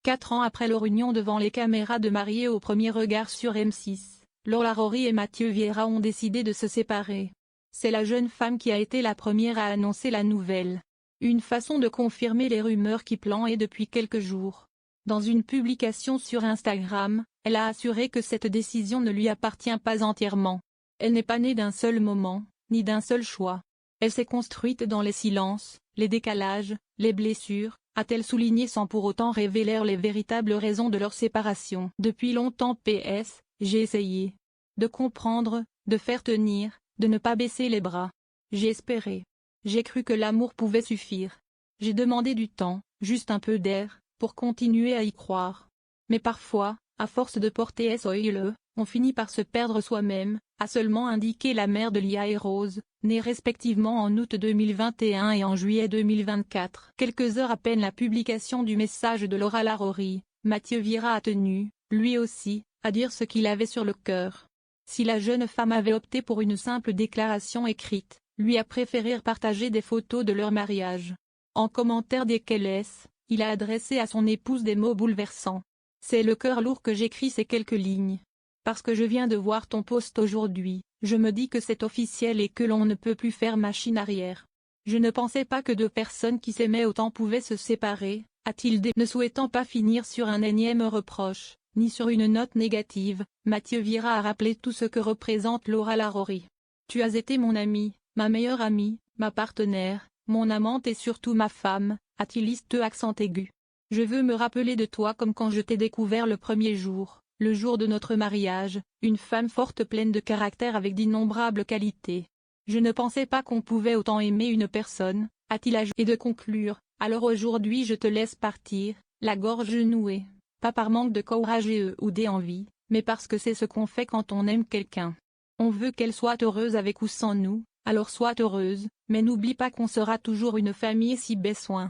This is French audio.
4 ans après leur union devant les caméras de Mariés au premier regard sur M6, Lola Rory et Mathieu Vieira ont décidé de se séparer. C'est la jeune femme qui a été la première à annoncer la nouvelle. Une façon de confirmer les rumeurs qui planaient depuis quelques jours. Dans une publication sur Instagram, elle a assuré que cette décision ne lui appartient pas entièrement. Elle n'est pas née d'un seul moment, ni d'un seul choix. Elle s'est construite dans les silences, les décalages, les blessures, a-t-elle souligné sans pour autant révéler les véritables raisons de leur séparation. Depuis longtemps PS, j'ai essayé de comprendre, de faire tenir, de ne pas baisser les bras. J'ai espéré. J'ai cru que l'amour pouvait suffire. J'ai demandé du temps, juste un peu d'air, pour continuer à y croire. Mais parfois, à force de porter SOILE, on finit par se perdre soi-même, a seulement indiqué la mère de Lia et Rose, nées respectivement en août 2021 et en juillet 2024. Quelques heures à peine la publication du message de Lola Larory, Mathieu Vieira a tenu, lui aussi, à dire ce qu'il avait sur le cœur. Si la jeune femme avait opté pour une simple déclaration écrite, lui a préféré partager des photos de leur mariage. En commentaire desquelles il a adressé à son épouse des mots bouleversants. C'est le cœur lourd que j'écris ces quelques lignes. Parce que je viens de voir ton post aujourd'hui, je me dis que c'est officiel et que l'on ne peut plus faire machine arrière. Je ne pensais pas que deux personnes qui s'aimaient autant pouvaient se séparer, a-t-il dit. Ne souhaitant pas finir sur un énième reproche, ni sur une note négative, Mathieu Vieira a rappelé tout ce que représente Lola Larory. Tu as été mon amie, ma meilleure amie, ma partenaire, mon amante et surtout ma femme, a-t-il accent aigu. Je veux me rappeler de toi comme quand je t'ai découvert le premier jour, le jour de notre mariage, une femme forte pleine de caractère avec d'innombrables qualités. Je ne pensais pas qu'on pouvait autant aimer une personne, a-t-il ajouté. Et de conclure, alors aujourd'hui je te laisse partir, la gorge nouée, pas par manque de courage ou d'envie, mais parce que c'est ce qu'on fait quand on aime quelqu'un. On veut qu'elle soit heureuse avec ou sans nous, alors sois heureuse, mais n'oublie pas qu'on sera toujours une famille si besoin.